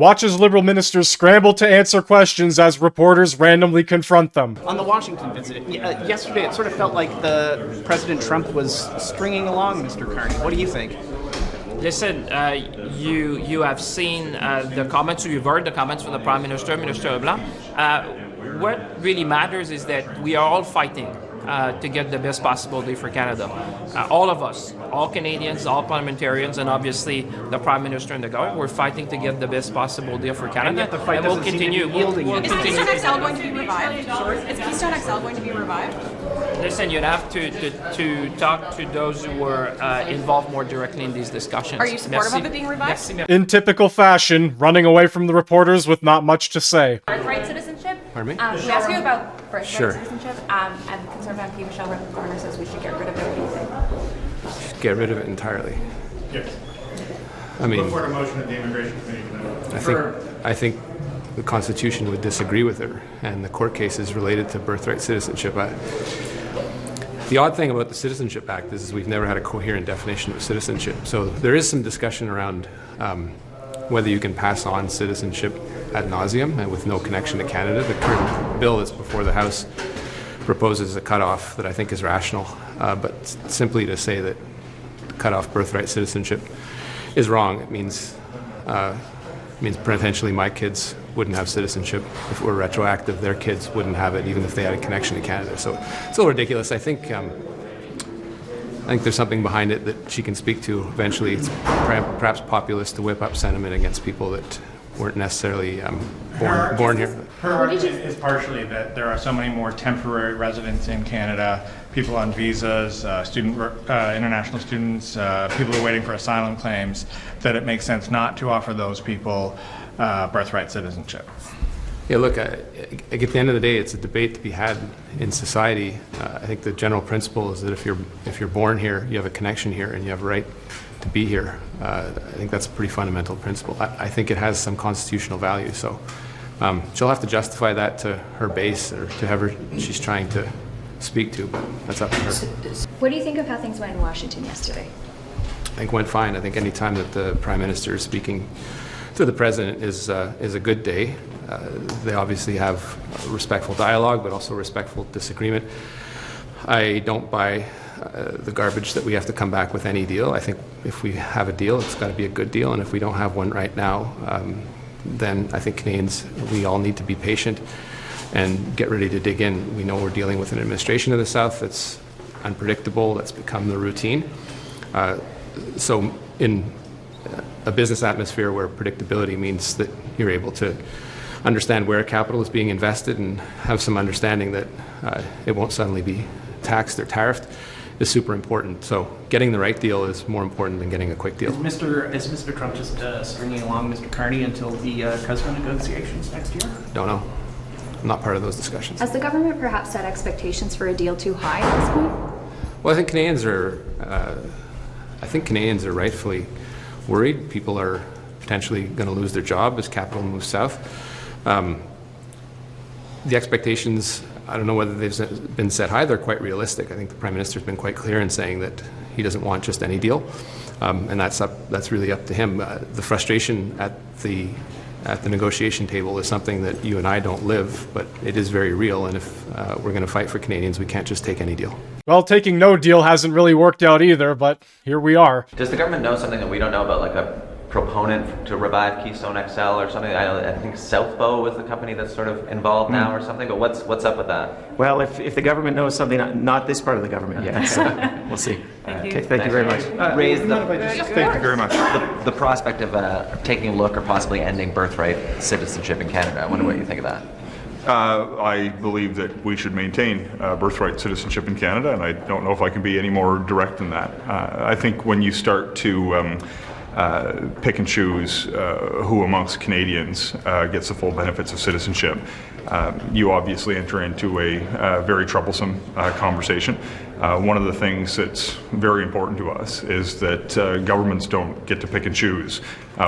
Watch as Liberal ministers scramble to answer questions as reporters randomly confront them. On the Washington visit, yesterday it sort of felt like President Trump was stringing along Mr. Carney. What do you think? Listen, you have seen the comments, you've heard the comments from the Prime Minister, Minister Leblanc. What really matters is that we are all fighting to get the best possible day for Canada. All of us, all Canadians, all parliamentarians, and obviously the Prime Minister and the government, we're fighting to get the best possible deal for Canada. And yet the fight we'll doesn't continue. seem to be yielding yet. Is Keystone XL going to be revived? Is Keystone XL going to be revived? Listen, you'd have to talk to those who were involved more directly in these discussions. Are you supportive of it being revived? In typical fashion, running away from the reporters with not much to say. Birthright citizenship. Pardon me? We asked you about birthright Sure. citizenship, and Conservative MP Michelle Rutherford says we should get rid of it. What do you think? Get rid of it entirely. Yes. I mean, Before the motion of the Immigration Committee. I think the Constitution would disagree with her, and the court cases related to birthright citizenship. The odd thing about the Citizenship Act is we've never had a coherent definition of citizenship. So there is some discussion around whether you can pass on citizenship ad nauseum and with no connection to Canada. The current bill that's before the House proposes a cutoff that I think is rational, but simply to say that cut off birthright citizenship is wrong. It means potentially my kids wouldn't have citizenship. If it were retroactive, their kids wouldn't have it even if they had a connection to Canada. So it's a little ridiculous. I think there's something behind it that she can speak to eventually. It's perhaps populist to whip up sentiment against people that weren't necessarily born here. Her argument is partially that there are so many more temporary residents in Canada, people on visas, international students, people who are waiting for asylum claims, that it makes sense not to offer those people birthright citizenship. Yeah, look, at the end of the day, it's a debate to be had in society. I think the general principle is that if you're born here, you have a connection here, and you have a right to be here. I think that's a pretty fundamental principle. I think it has some constitutional value, so she'll have to justify that to her base or to whoever she's trying to speak to, but that's up to her. What do you think of how things went in Washington yesterday? I think it went fine. I think any time that the Prime Minister is speaking to the President is a good day. They obviously have respectful dialogue, but also respectful disagreement. I don't buy the garbage that we have to come back with any deal. I think if we have a deal, it's got to be a good deal, and if we don't have one right now, then I think Canadians, we all need to be patient and get ready to dig in. We know we're dealing with an administration of the South that's unpredictable, that's become the routine. So in a business atmosphere where predictability means that you're able to understand where capital is being invested and have some understanding that it won't suddenly be taxed or tariffed is super important. So getting the right deal is more important than getting a quick deal. Is Mr. Trump just stringing along Mr. Carney until the President negotiations next year? Don't know. I'm not part of those discussions. Has the government perhaps set expectations for a deal too high at this point? Well, I think Canadians are rightfully worried. People are potentially going to lose their job as capital moves south. The expectations, I don't know whether they've been set high. They're quite realistic. I think the Prime Minister's been quite clear in saying that he doesn't want just any deal, and that's really up to him. The frustration at the negotiation table is something that you and I don't live, but it is very real, and if we're going to fight for Canadians, we can't just take any deal. Well, taking no deal hasn't really worked out either, but here we are. Does the government know something that we don't know about, like a proponent to revive Keystone XL or something? I think Southbow was the company that's sort of involved now or something, but what's up with that? Well, if the government knows something, not this part of the government yet, so we'll see. Okay, thank you very much. Raise Thank you very much. the prospect of taking a look or possibly ending birthright citizenship in Canada. I wonder what you think of that. I believe that we should maintain birthright citizenship in Canada, and I don't know if I can be any more direct than that. I think when you start to pick and choose who amongst Canadians gets the full benefits of citizenship, you obviously enter into a very troublesome conversation. One of the things that's very important to us is that governments don't get to pick and choose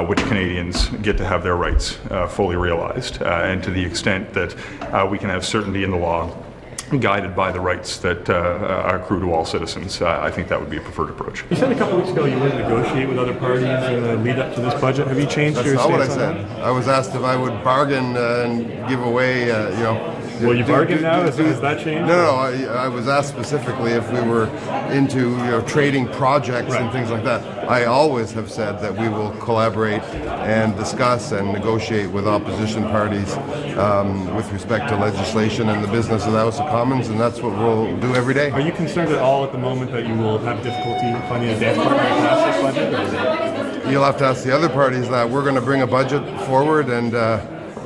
which Canadians get to have their rights fully realized. And to the extent that we can have certainty in the law guided by the rights that accrue to all citizens. I think that would be a preferred approach. You said a couple weeks ago you wouldn't negotiate with other parties in the lead up to this budget. Have you changed That's your not what I stance on said. that? I was asked if I would bargain and give away, Will you bargain now? Has that changed? No. I was asked specifically if we were into trading projects and things like that. I always have said that we will collaborate and discuss and negotiate with opposition parties with respect to legislation and the business of the House of Commons, and that's what we'll do every day. Are you concerned at all at the moment that you will have difficulty finding a dance partner to pass this budget? You'll have to ask the other parties that. We're going to bring a budget forward, and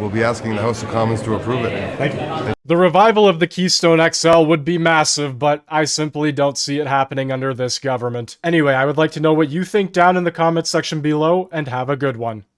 we'll be asking the House of Commons to approve it. Thank you. The revival of the Keystone XL would be massive, but I simply don't see it happening under this government. Anyway, I would like to know what you think down in the comments section below, and have a good one.